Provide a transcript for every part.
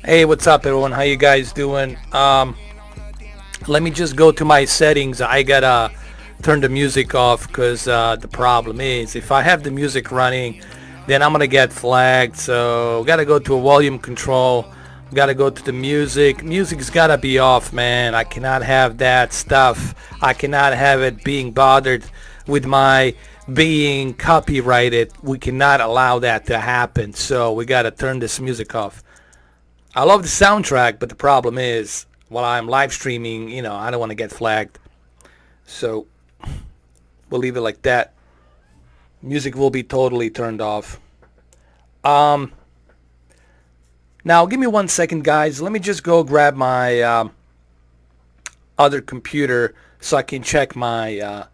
Hey, what's up, everyone? How you guys doing? Let me just go to my settings. I gotta turn the music off because the problem is if I have the music running, then I'm gonna get flagged. So gotta go to a volume control. Gotta go to the music. Music's gotta be off, man. I cannot have that stuff. I cannot have it being bothered with my being copyrighted. We cannot allow that to happen. So we gotta turn this music off. I love the soundtrack, but the problem is while I'm live streaming, I don't want to get flagged. So we'll leave it like that. Music will be totally turned off. Um, Now give me 1 second, guys. Let me just go grab my other computer so I can check my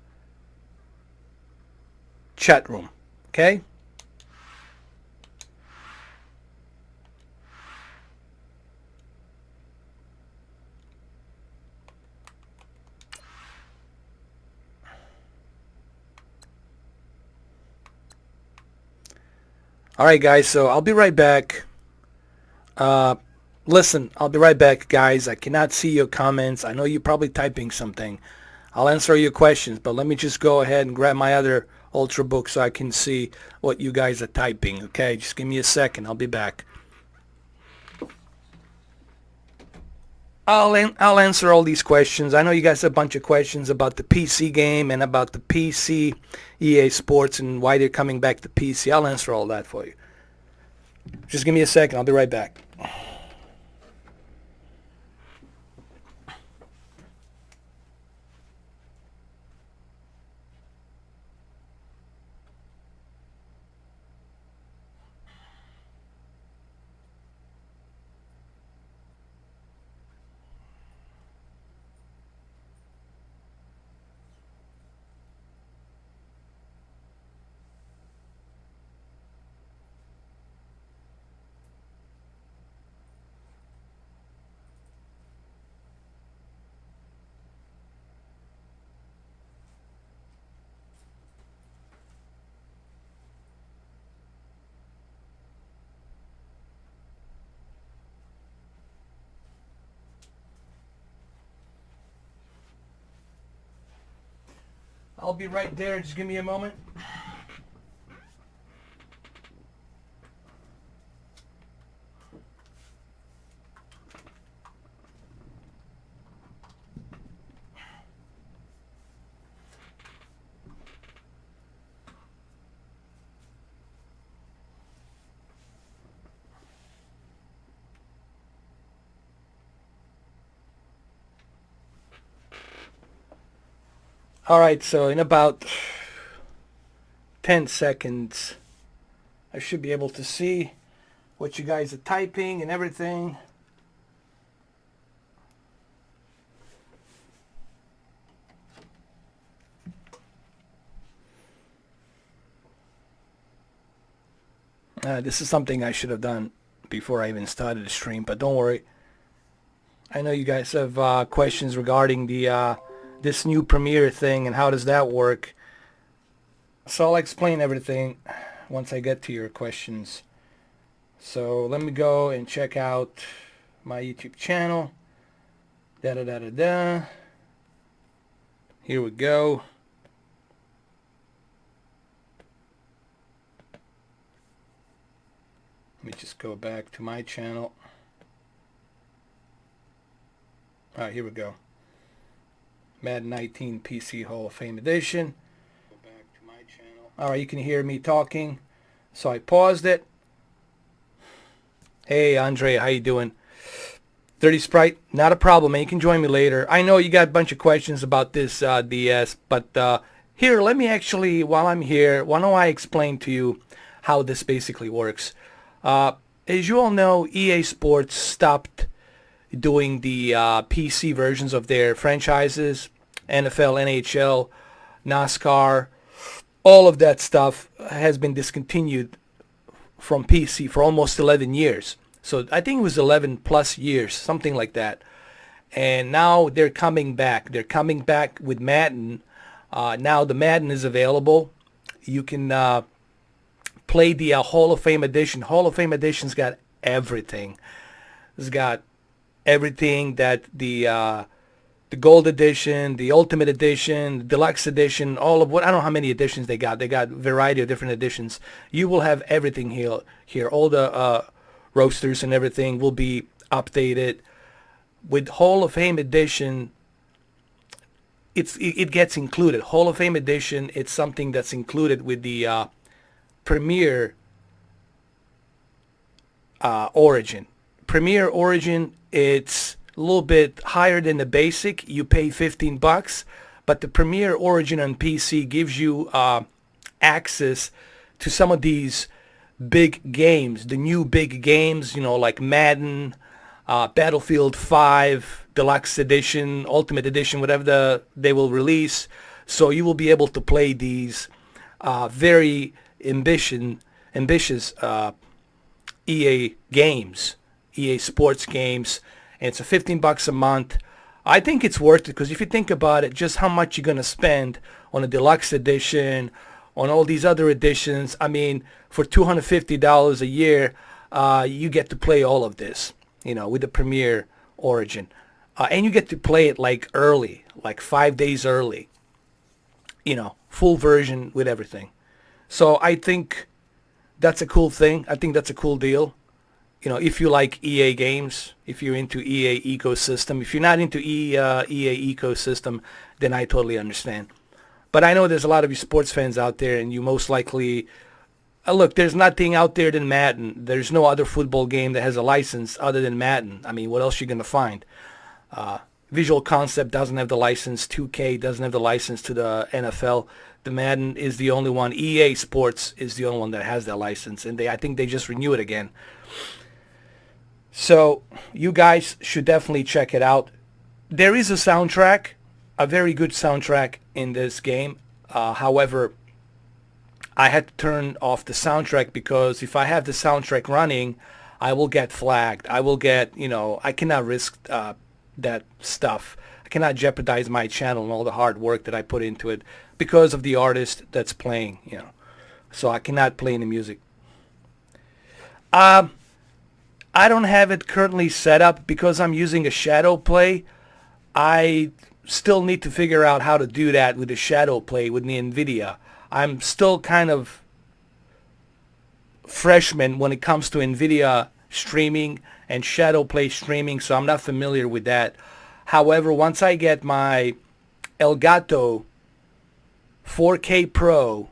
chat room. Okay? All right, guys. So I'll be right back. Uh, Listen, I'll be right back, guys. I cannot see your comments. I know you're probably typing something. I'll answer your questions, but let me just go ahead and grab my other Ultrabook so I can see what you guys are typing. Okay, just give me a second. I'll be back. I'll answer all these questions. I know you guys have a bunch of questions about the PC game and about the PC EA Sports and why they're coming back to PC. I'll answer all that for you. Just give me a second. I'll be right back. I'll be right there. Just give me a moment. All right, so in about 10 seconds, I should be able to see what you guys are typing and everything. This is something I should have done before I even started the stream, but don't worry. I know you guys have questions regarding the this new Premiere thing and how does that work. So I'll explain everything once I get to your questions. So let me go and check out my YouTube channel. Da da da da da. Here we go. Let me just go back to my channel. All right, here we go. Madden 19 PC Hall of Fame Edition. Go back to my channel. All right, you can hear me talking. So I paused it. Hey, Andre, how you doing? 30 Sprite, not a problem, man. You can join me later. I know you got a bunch of questions about this DS, but here, let me actually, while I'm here, why don't I explain to you how this basically works. As you all know, EA Sports stopped doing the PC versions of their franchises, NFL, NHL, NASCAR, all of that stuff has been discontinued from PC for almost 11 years. So I think it was 11 plus years, something like that. And now they're coming back. They're coming back with Madden. Now the Madden is available. You can play the Hall of Fame edition. Hall of Fame edition's got everything. It's got everything that the gold edition, the ultimate edition, the deluxe edition, all of what, I don't know how many editions they got. They got a variety of different editions. You will have everything here. All the roasters and everything will be updated. With Hall of Fame edition, it gets included. Hall of Fame edition, it's something that's included with the Premier Origin. Premier Origin, it's a little bit higher than the basic. You pay $15, but the Premier Origin on PC gives you access to some of these big games, the new big games, like Madden, Battlefield 5, Deluxe Edition, Ultimate Edition, whatever they will release. So you will be able to play these very ambitious EA games, EA Sports games, and it's a $15 a month. I think it's worth it because if you think about it, just how much you're gonna spend on a deluxe edition, on all these other editions. I mean, for $250 a year, you get to play all of this, with the Premier Origin, and you get to play it like early, like 5 days early. Full version with everything. So I think that's a cool thing. I think that's a cool deal. If you like EA games, if you're into EA ecosystem, if you're not into EA ecosystem, then I totally understand. But I know there's a lot of you sports fans out there, and you most likely, look, there's nothing out there than Madden. There's no other football game that has a license other than Madden. I mean, what else are you going to find? Visual Concept doesn't have the license. 2K doesn't have the license to the NFL. The Madden is the only one. EA Sports is the only one that has that license, and I think they just renew it again. So you guys should definitely check it out. There is a soundtrack, a very good soundtrack in this game. However, I had to turn off the soundtrack because if I have the soundtrack running, I will get flagged. I will get, I cannot risk that stuff. I cannot jeopardize my channel and all the hard work that I put into it because of the artist that's playing, So I cannot play any music. I don't have it currently set up because I'm using a shadow play. I still need to figure out how to do that with the shadow play with the NVIDIA. I'm still kind of freshman when it comes to NVIDIA streaming and shadow play streaming, so I'm not familiar with that. However, once I get my Elgato 4K Pro,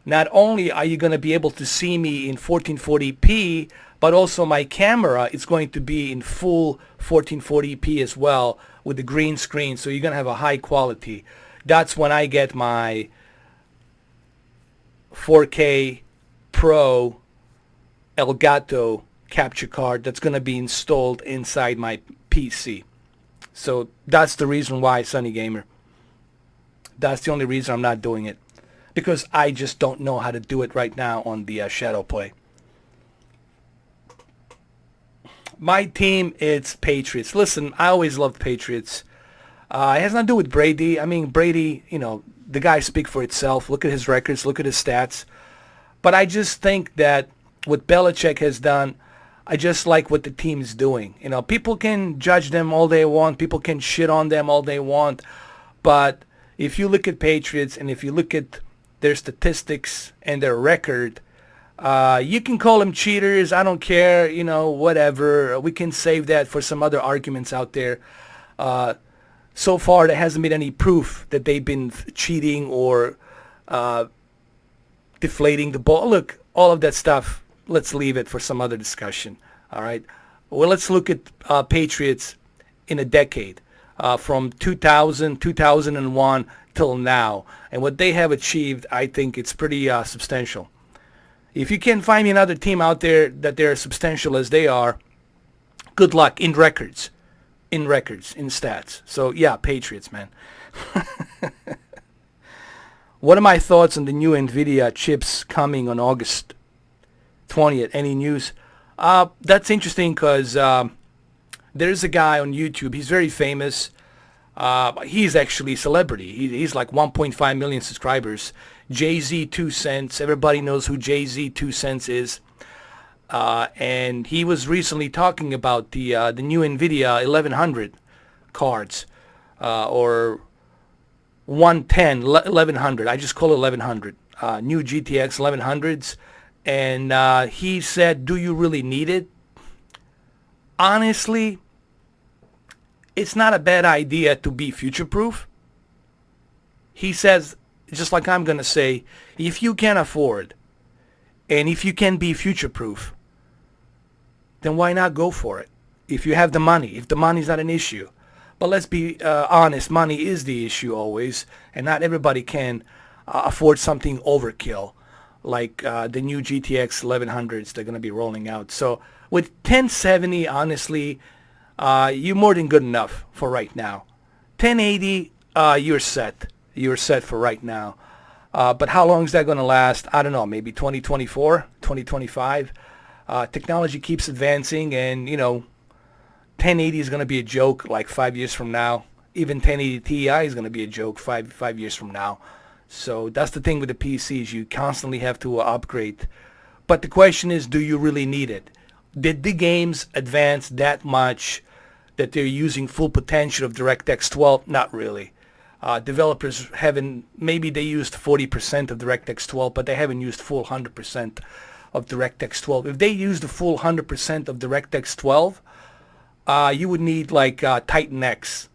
not only are you going to be able to see me in 1440p, but also my camera is going to be in full 1440p as well with the green screen, so you're going to have a high quality. That's when I get my 4K Pro Elgato capture card that's going to be installed inside my PC. So that's the reason why, Sunny Gamer. That's the only reason I'm not doing it. Because I just don't know how to do it right now on the shadow play. My team, it's Patriots. Listen, I always loved Patriots. It has nothing to do with Brady. I mean, Brady, the guy speaks for itself. Look at his records. Look at his stats. But I just think that what Belichick has done, I just like what the team is doing. People can judge them all they want. People can shit on them all they want. But if you look at Patriots and if you look at their statistics and their record, you can call them cheaters. I don't care, whatever. We can save that for some other arguments out there. So far, there hasn't been any proof that they've been cheating or deflating the ball. Look, all of that stuff, let's leave it for some other discussion. All right. Well, let's look at Patriots in a decade, from 2000, 2001 till now. And what they have achieved, I think it's pretty substantial. If you can find me another team out there that they're substantial as they are, good luck in records, in stats. So, yeah, Patriots, man. What are my thoughts on the new NVIDIA chips coming on August 20th? Any news? That's interesting because there's a guy on YouTube. He's very famous. He's actually a celebrity. He's like 1.5 million subscribers. Jay-Z 2 Cents. Everybody knows who Jay-Z 2 Cents is. and he was recently talking about the new NVIDIA 1100 cards, or 110, 1100. I just call it 1100. New GTX 1100s. And he said, do you really need it? Honestly, it's not a bad idea to be future-proof. He says, just like I'm going to say, if you can afford and if you can be future-proof, then why not go for it? If you have the money, if the money's not an issue. But let's be honest, money is the issue always, and not everybody can afford something overkill like the new GTX 1100s they're going to be rolling out. So with 1070, honestly, you're more than good enough for right now. 1080, you're set. You're set for right now. But how long is that going to last? I don't know, maybe 2024, 2025. Technology keeps advancing, and, 1080 is going to be a joke like 5 years from now. Even 1080 Ti is going to be a joke five years from now. So that's the thing with the PCs. You constantly have to upgrade. But the question is, do you really need it? Did the games advance that much that they're using full potential of DirectX 12? Not really. Developers haven't, maybe they used 40% of DirectX 12, but they haven't used full 100% of DirectX 12. If they used the full 100% of DirectX 12, you would need like Titan X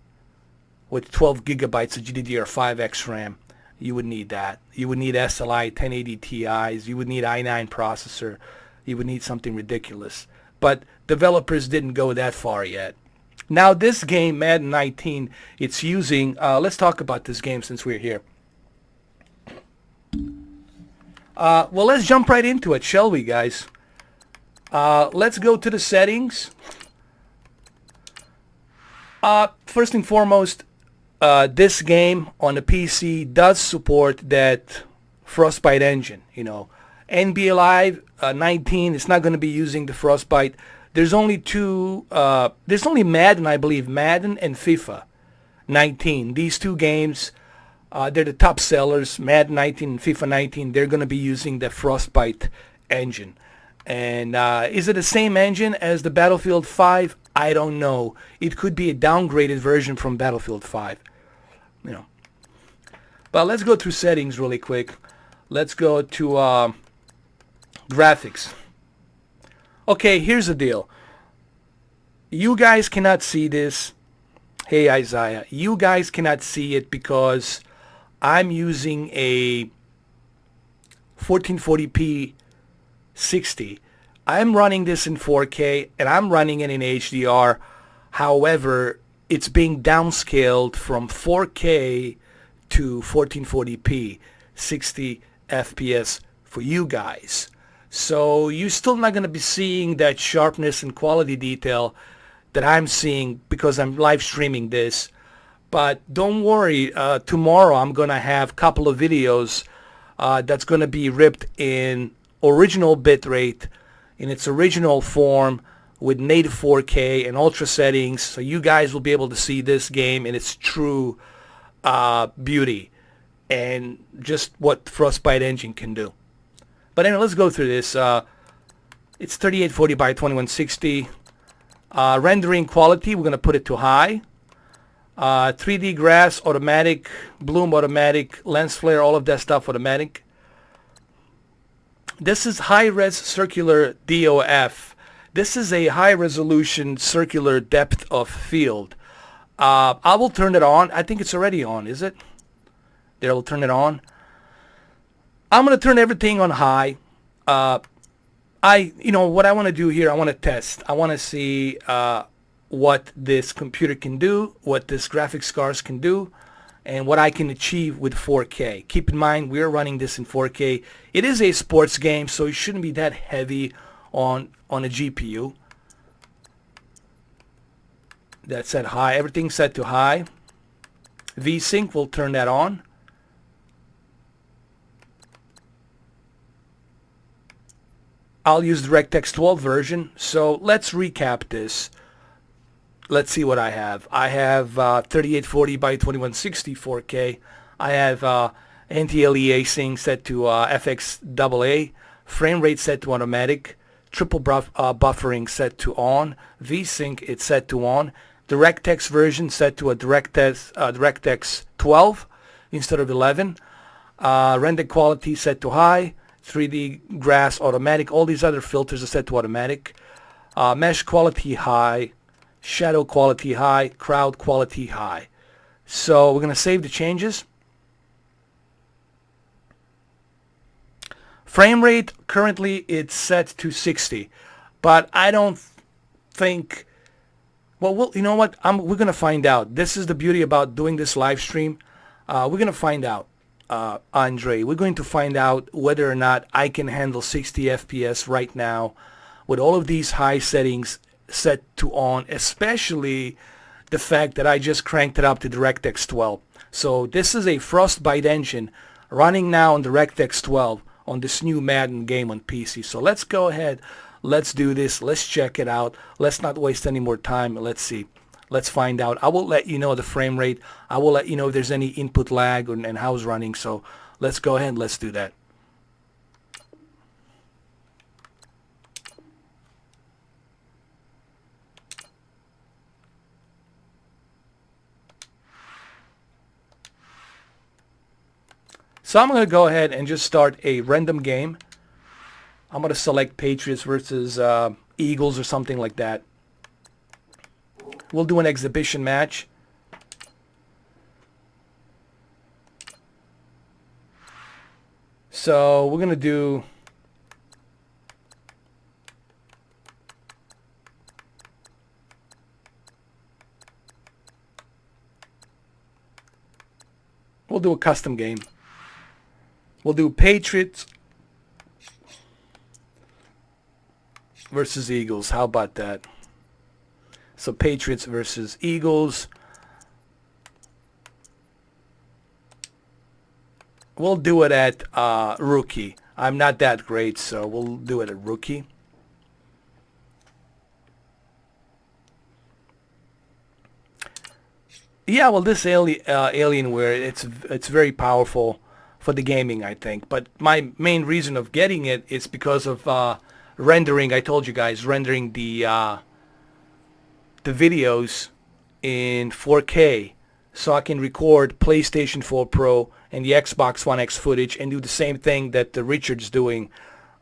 with 12 gigabytes of GDDR5X RAM. You would need that. You would need SLI 1080 Ti's. You would need i9 processor. You would need something ridiculous. But developers didn't go that far yet. Now this game, Madden 19, it's using, let's talk about this game since we're here. Well, let's jump right into it, shall we, guys? Let's go to the settings. First and foremost, this game on the PC does support that Frostbite engine. NBA Live 19, it's not going to be using the Frostbite. There's only there's only Madden, I believe, Madden and FIFA 19. These two games, they're the top sellers. Madden 19 and FIFA 19, they're going to be using the Frostbite engine. And is it the same engine as the Battlefield 5? I don't know. It could be a downgraded version from Battlefield 5. But let's go through settings really quick. Let's go to graphics. Okay, here's the deal. You guys cannot see this. Hey, Isaiah. You guys cannot see it because I'm using a 1440p 60. I'm running this in 4K and I'm running it in HDR. However, it's being downscaled from 4K to 1440p 60 FPS for you guys. So you're still not going to be seeing that sharpness and quality detail that I'm seeing because I'm live streaming this. But don't worry, tomorrow I'm going to have a couple of videos that's going to be ripped in original bitrate, in its original form, with native 4K and ultra settings, so you guys will be able to see this game in its true beauty and just what Frostbite engine can do. But anyway, let's go through this. It's 3840 by 2160. Rendering quality, we're going to put it to high. 3D grass, automatic. Bloom, automatic. Lens flare, all of that stuff, automatic. This is high-res circular DOF. This is a high-resolution circular depth of field. I will turn it on. I think it's already on, is it? There, we'll turn it on. I'm going to turn everything on high. What I want to do here, I want to test. I want to see what this computer can do, what this graphics cards can do, and what I can achieve with 4K. Keep in mind, we're running this in 4K. It is a sports game, so it shouldn't be that heavy on a GPU. That's set high. Everything's set to high. VSync, we'll turn that on. I'll use DirectX 12 version. So let's recap this. Let's see what I have. I have 3840 by 2160 4K. I have anti-aliasing set to FXAA. Frame rate set to automatic. triple buffering set to on. VSync it's set to on. DirectX version set to a DirectX 12 instead of 11. Render quality set to high. 3D grass automatic. All these other filters are set to automatic. Mesh quality high. Shadow quality high. Crowd quality high. So we're going to save the changes. Frame rate currently it's set to 60, but I don't think. Well, you know what? We're gonna find out. This is the beauty about doing this live stream. We're gonna find out, Andre. We're going to find out whether or not I can handle 60 FPS right now with all of these high settings set to on, especially the fact that I just cranked it up to DirectX 12. So this is a Frostbite engine running now on DirectX 12 on this new Madden game on PC. So let's go ahead. Let's do this. Let's check it out. Let's not waste any more time. Let's see. Let's find out. I will let you know the frame rate. I will let you know if there's any input lag and how it's running. So let's go ahead and let's do that. So I'm going to go ahead and just start a random game. I'm going to select Patriots versus Eagles or something like that. We'll do an exhibition match. So we're going to do... We'll do a custom game. We'll do Patriots versus Eagles. How about that? So Patriots versus Eagles. We'll do it at rookie. I'm not that great, so we'll do it at rookie. Yeah, well, this Alienware, it's very powerful for the gaming, I think. But my main reason of getting it is because of rendering. I told you guys, rendering the videos in 4K, so I can record PlayStation 4 Pro and the Xbox One X footage and do the same thing that Richard's doing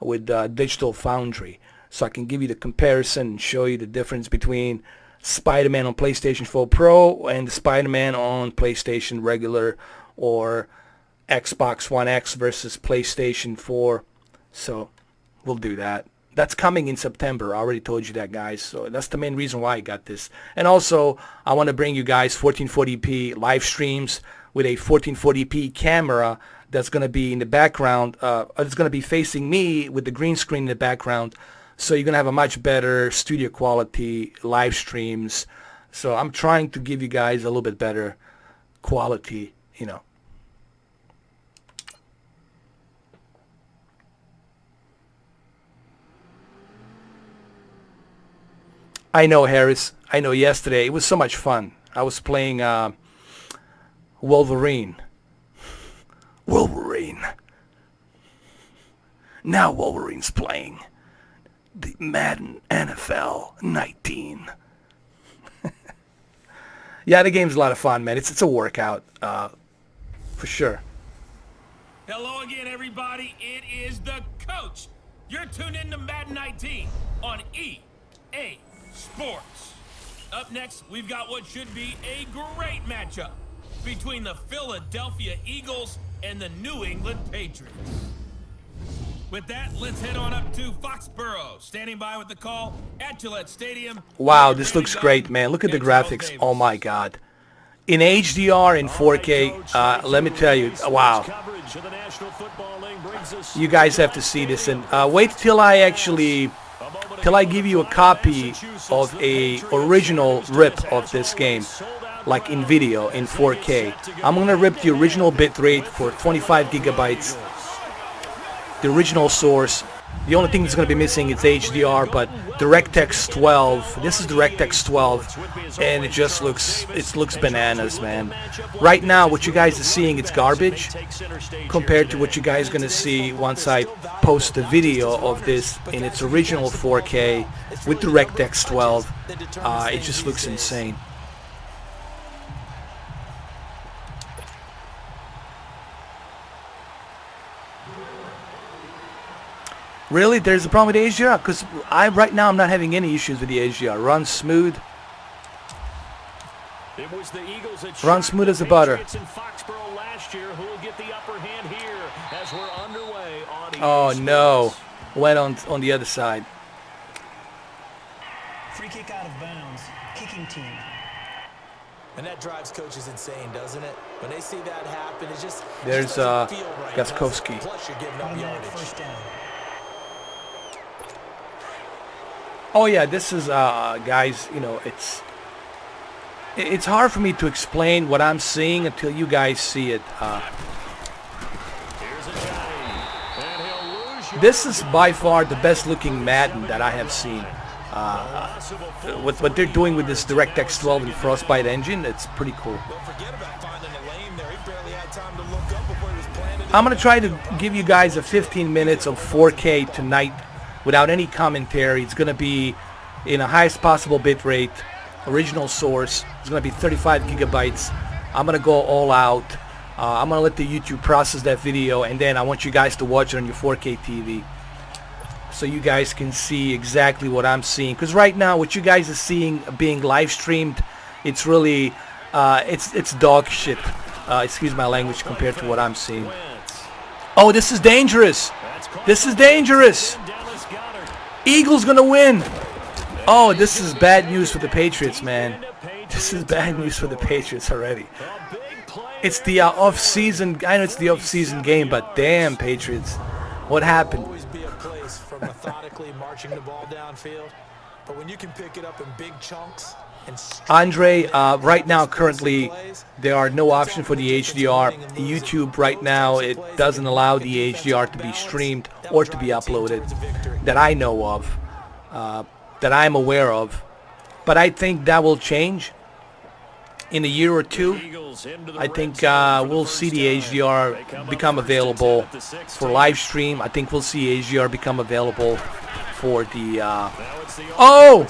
with Digital Foundry. So I can give you the comparison and show you the difference between Spider-Man on PlayStation 4 Pro and the Spider-Man on PlayStation regular, or Xbox One X versus PlayStation 4. So we'll do that. That's coming in September. I already told you that, guys. So that's the main reason why I got this. And also, I want to bring you guys 1440p live streams with a 1440p camera that's going to be in the background. It's going to be facing me with the green screen in the background. So you're going to have a much better studio quality live streams. So I'm trying to give you guys a little bit better quality, you know. I know, Harris. I know. Yesterday it was so much fun. I was playing Wolverine. Wolverine. Now Wolverine's playing the Madden NFL 19. Yeah, the game's a lot of fun, man. It's a workout, for sure. Hello again, everybody. It is the coach. You're tuned in to Madden 19 on EA Sports. Up next, we've got what should be a great matchup between the Philadelphia Eagles and the New England Patriots. With that, let's head on up to Foxborough. Standing by with the call at Gillette Stadium. Wow, this looks great, man. Look at the graphics. Oh my God. In HDR and 4K, let me tell you, wow. You guys have to see this, and wait till I give you a copy of a original rip of this game, like in video in 4K. I'm gonna rip the original bitrate for 25 gigabytes, the original source, The only thing that's going to be missing is HDR, but DirectX 12. This is DirectX 12, and it just looks bananas, man. Right now, what you guys are seeing, it's garbage compared to what you guys are going to see once I post the video of this in its original 4K with DirectX 12. It just looks insane. Really? There's a problem with the HDR? Because right now I'm not having any issues with the HDR. Runs smooth. Runs smooth as a butter. Oh no. Went on the other side. Free kick out of bounds. Kicking team. And that drives coaches insane, doesn't it? When they see that happen, it just there's Gaskowski. Plus you're giving up yardage. First down. Oh yeah, this is guys, you know, it's hard for me to explain what I'm seeing until you guys see it. This is by far the best looking Madden that I have seen. What they're doing with this DirectX 12 and Frostbite engine, it's pretty cool. I'm going to try to give you guys a 15 minutes of 4K tonight without any commentary. It's going to be in the highest possible bit rate, original source. It's going to be 35 gigabytes. I'm going to go all out. I'm going to let the YouTube process that video, and then I want you guys to watch it on your 4K TV so you guys can see exactly what I'm seeing. Because right now, what you guys are seeing being live streamed, it's really, it's dog shit. Excuse my language compared to what I'm seeing. Oh, this is dangerous. This is dangerous. Eagles gonna win. Oh, this is bad news for the Patriots, man. This is bad news for the Patriots already. It's the off-season. I know it's the off-season game, but damn, Patriots, what happened? Always be a place for methodically marching the ball downfield, but when you can pick it up in big chunks. Andre, right now, currently, there are no option for the HDR. YouTube right now, it doesn't allow the HDR to be streamed or to be uploaded that I know of, that I'm aware of. But I think that will change in a year or two. I think we'll see the HDR become available for live stream. I think we'll see HDR become available for the... Oh!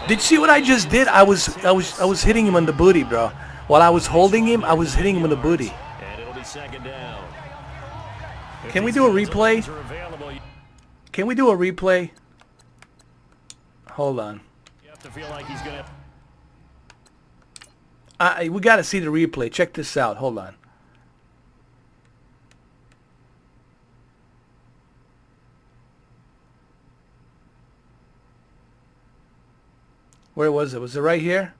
Did you see what I just did? I was hitting him on the booty, bro. While I was holding him, I was hitting him on the booty. Can we do a replay? Can we do a replay? Hold on. We gotta see the replay. Check this out. Hold on. Where was it? Was it right here?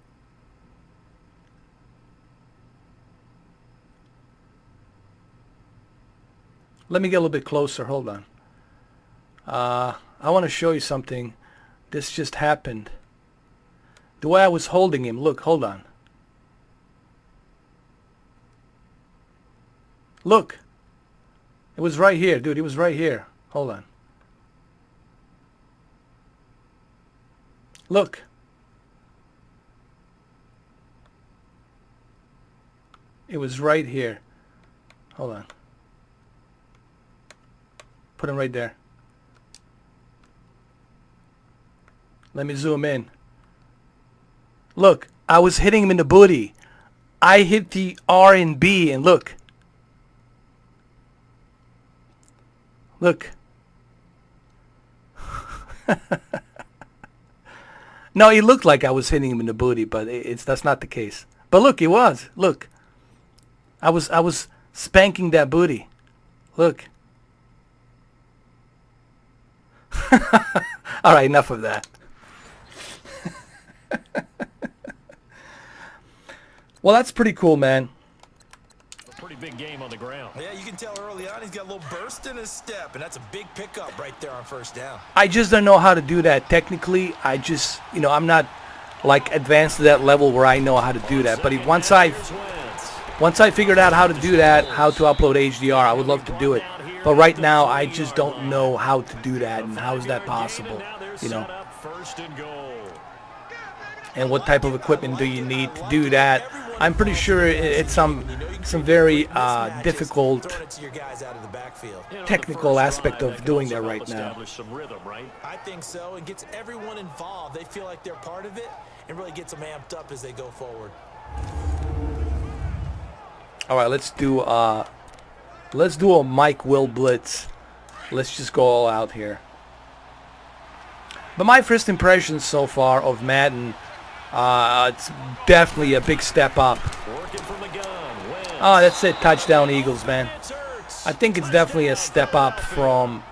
Let me get a little bit closer. Hold on. I want to show you something. This just happened. The way I was holding him. Look, hold on. Look. It was right here, dude. It was right here. Hold on. Look. It was right here. Hold on. Put him right there. Let me zoom in. Look, I was hitting him in the booty. I hit the R and B, and look. Look. No, it looked like I was hitting him in the booty, but that's not the case. But look, it was. Look. I was spanking that booty. Look. All right, enough of that. Well, that's pretty cool, man. A pretty big game on the ground. Yeah, you can tell early on he's got a little burst in his step, and that's a big pickup right there on first down. I just don't know how to do that technically. I just, you know, I'm not like advanced to that level where I know how to do that. But once I figured out how to do that, how to upload HDR, I would love to do it. But right now, I just don't know how to do that and how is that possible, you know. And what type of equipment do you need to do that? I'm pretty sure it's some very difficult technical aspect of doing that right now. I think so. It gets everyone involved. They feel like they're part of it and really gets them amped up as they go forward. All right, let's do a Mike Will blitz. Let's just go all out here. But my first impressions so far of Madden, it's definitely a big step up. Oh, that's it. Touchdown Eagles, man. I think it's definitely a step up from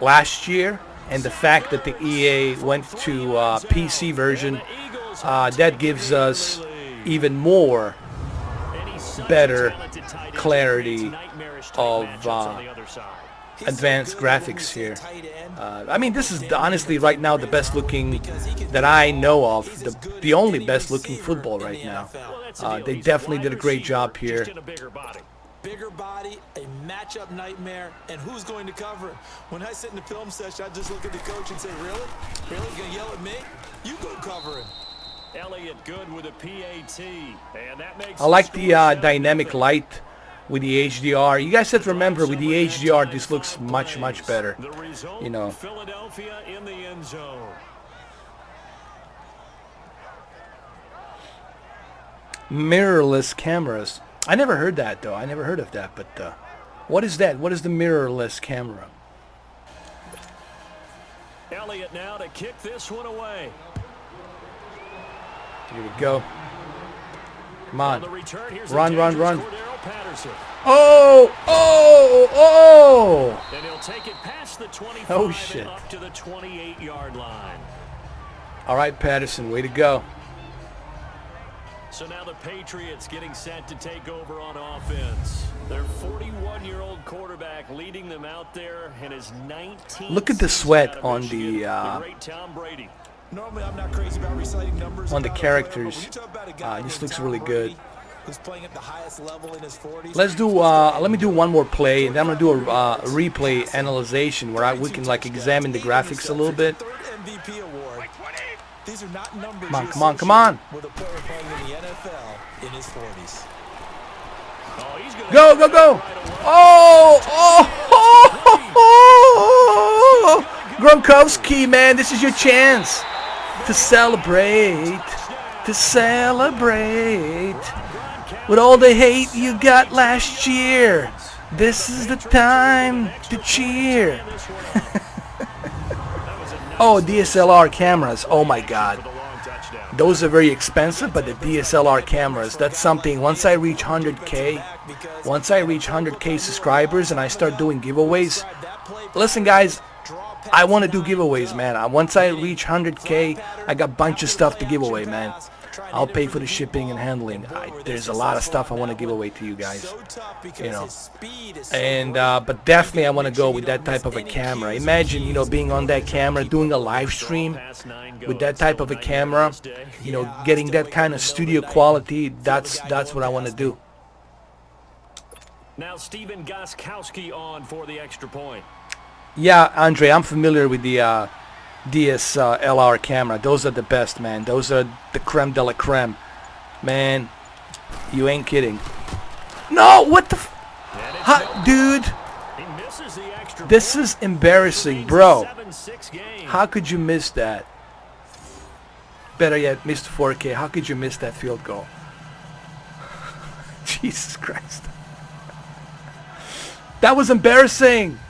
last year. And the fact that the EA went to PC version, that gives us even more better clarity of advanced graphics here. I mean, this is honestly right now the best looking that I know of, the only best looking football right now. They definitely did a great job here. Bigger body, a matchup nightmare, and who's going to cover him? When I sit in the film session, I just look at the coach and say, really? Really? You're going to yell at me? You go cover him. Elliott good with a PAT. And that makes I like the dynamic light with the HDR. You guys have to remember, with the HDR, this looks much, much better. You know. Philadelphia in the end zone. Mirrorless cameras. I never heard that, though. I never heard of that. But what is that? What is the mirrorless camera? Elliott now to kick this one away. Here we go. Come on. Run, run. Oh! And he'll take it past the 25 oh, shit. And up to the 28-yard line. All right, Patterson, way to go. So now the Patriots getting set to take over on offense. Their 41-year-old quarterback leading them out there in his 19th. Look at the sweat on the great Tom Brady. Normally, I'm not crazy about reciting numbers on the characters. This looks really good. Who's playing at the highest level in his 40s. Let's do. Let me do one more play, and then I'm gonna do a replay analyzation where we can like examine the graphics a little bit. These are not numbers. Come on. With a player playing in the NFL in his 40s. Go! Oh! Gronkowski, man, this is your chance to celebrate. With all the hate you got last year, this is the time to cheer. Oh, DSLR cameras. Oh my God. Those are very expensive, but the DSLR cameras, that's something. Once I reach 100K subscribers and I start doing giveaways. Listen, guys, I want to do giveaways, man. Once I reach 100K, I got a bunch of stuff to give away, man. I'll pay for the shipping and handling. There's a lot of stuff I want to give away to you guys, you know. And but definitely I want to go with that type of a camera. Imagine, you know, being on that camera, doing a live stream with that type of a camera, you know, getting that kind of studio quality. That's what I want to do. Now Stephen Gostkowski on for the extra point. Yeah, Andre, I'm familiar with the DSLR camera. Those are the best, man. Those are the creme de la creme. Man, you ain't kidding. No, what the dude, this is embarrassing, bro. How could you miss that? Better yet, Mr. 4K, how could you miss that field goal? Jesus Christ. That was embarrassing.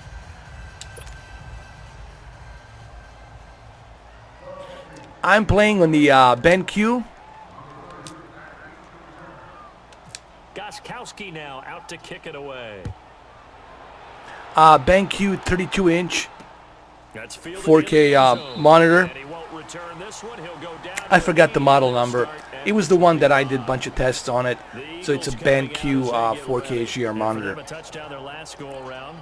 I'm playing on the BenQ. Gostkowski now out to kick it away. BenQ 32-inch 4K monitor. I forgot the model number. It was the one that I did a bunch of tests on it. So it's a BenQ 4K HDR monitor.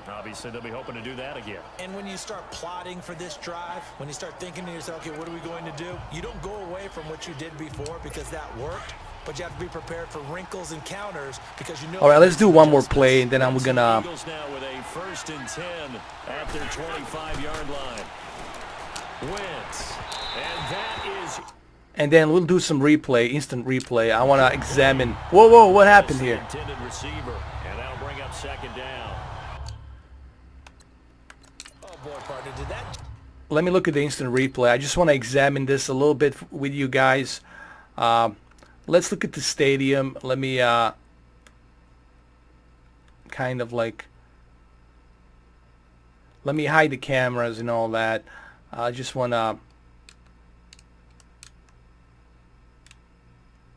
Obviously, they'll be hoping to do that again. And when you start plotting for this drive, when you start thinking to yourself, okay, what are we going to do? You don't go away from what you did before because that worked. but you have to be prepared for wrinkles and counters because you know. All right, let's do one more play, and then I'm gonna. Eagles now with a 1st and 10 at their 25-yard line. Wentz, and that is. And then we'll do some replay, instant replay. I want to examine. Whoa, what happened here? Intended receiver, and that'll bring up 2nd down. Oh boy, partner, did that? Let me look at the instant replay. I just want to examine this a little bit with you guys. Let's look at the stadium. Let me kind of like. Let me hide the cameras and all that. I just want to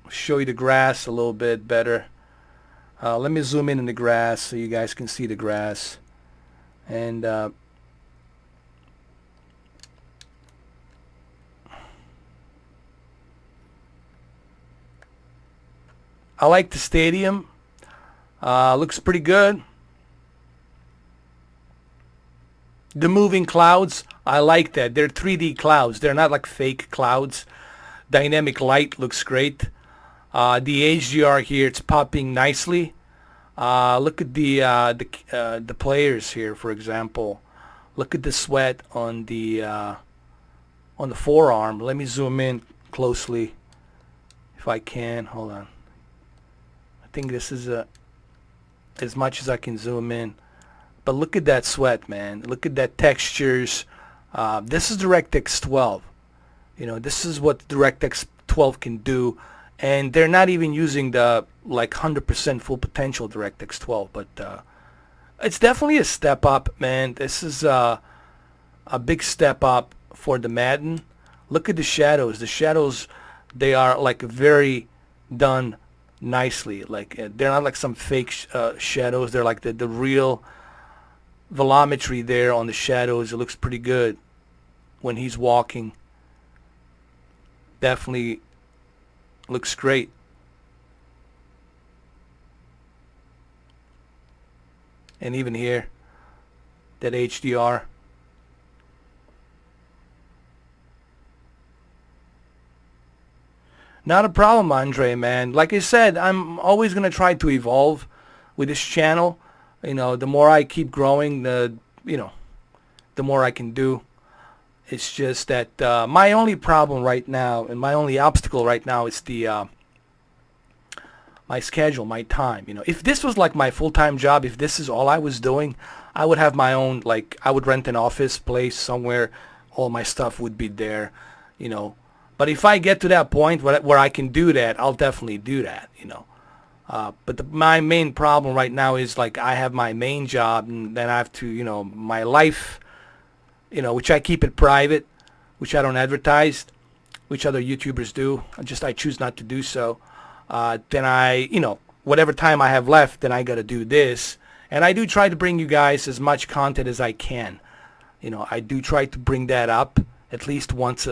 show you the grass a little bit better. Let me zoom in the grass so you guys can see the grass. And I like the stadium. Looks pretty good. The moving clouds, I like that. They're 3D clouds. They're not like fake clouds. Dynamic light looks great. The HDR here, it's popping nicely. Look at the players here, for example. Look at the sweat on the forearm. Let me zoom in closely, if I can. Hold on. I think this is as much as I can zoom in. But look at that sweat, man. Look at that textures. This is DirectX 12. You know, this is what DirectX 12 can do. And they're not even using the like 100% full potential DirectX 12. But it's definitely a step up, man. This is a big step up for the Madden. Look at the shadows. The shadows, they are like very done nicely. Like they're not like some fake shadows. They're like the real volumetry there on the shadows. It looks pretty good when he's walking. Definitely looks great. And even here, that HDR. Not a problem, Andre, man. Like I said, I'm always going to try to evolve with this channel. You know, the more I keep growing, the more I can do. It's just that my only problem right now and my only obstacle right now is the my schedule, my time. You know, if this was like my full-time job, if this is all I was doing, I would have my own, like, I would rent an office place somewhere. All my stuff would be there, you know. But if I get to that point where I can do that, I'll definitely do that, you know. But my main problem right now is, like, I have my main job, and then I have to, you know, my life, you know, which I keep it private, which I don't advertise, which other YouTubers do. I choose not to do so. Then I, you know, whatever time I have left, then I got to do this. And I do try to bring you guys as much content as I can. You know, I do try to bring that up at least once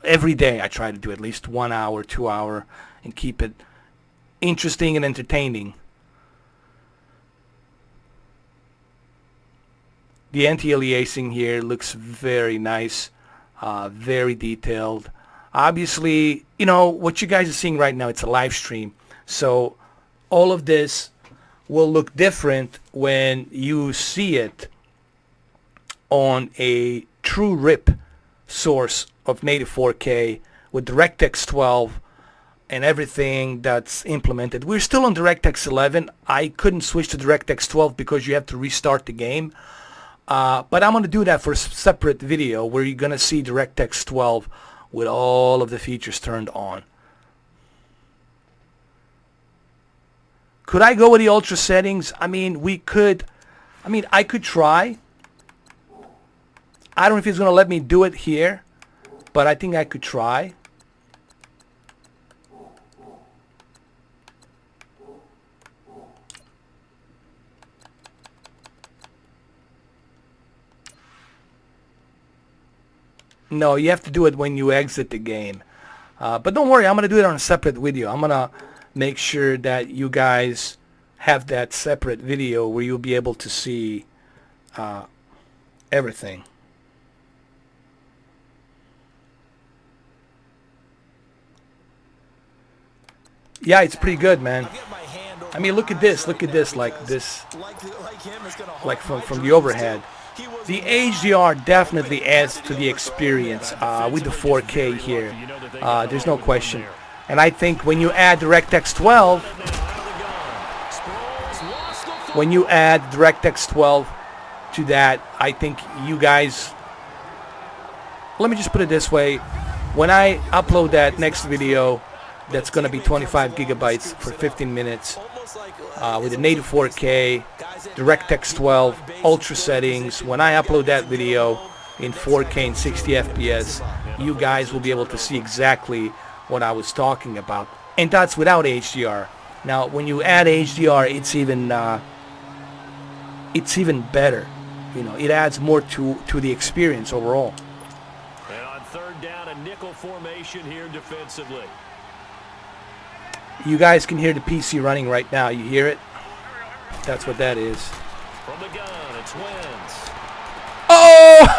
every day. I try to do at least 1 hour, 2 hour, and keep it interesting and entertaining. The anti-aliasing here looks very nice, very detailed. Obviously, you know, what you guys are seeing right now, it's a live stream. So all of this will look different when you see it on a true rip source of native 4K with DirectX 12 and everything that's implemented. We're still on DirectX 11. I couldn't switch to DirectX 12 because you have to restart the game. But I'm going to do that for a separate video where you're going to see DirectX 12 with all of the features turned on. Could I go with the ultra settings? I mean, I could try. I don't know if he's going to let me do it here, but I think I could try. No, you have to do it when you exit the game. But don't worry, I'm going to do it on a separate video. I'm going to make sure that you guys have that separate video where you'll be able to see everything. Yeah, it's pretty good, man. I've got my hand over I mean, look at this. Look at this. Like this. like him, it's gonna Like haunt from my the dreams, overhead. too. He was The HDR definitely adds to the experience with the 4K here. There's no question. And I think when you add DirectX 12, to that, I think you guys, let me just put it this way. When I upload that next video, that's going to be 25 gigabytes for 15 minutes with a native 4K, DirectX 12, ultra settings. When I upload that video in 4K and 60 FPS, you guys will be able to see exactly what I was talking about. And that's without HDR. Now, when you add HDR, it's even better. You know, it adds more to the experience overall. And on third down, a nickel formation here defensively. You guys can hear the PC running right now. You hear it? That's what that is. From the gun, it's Wentz. Oh!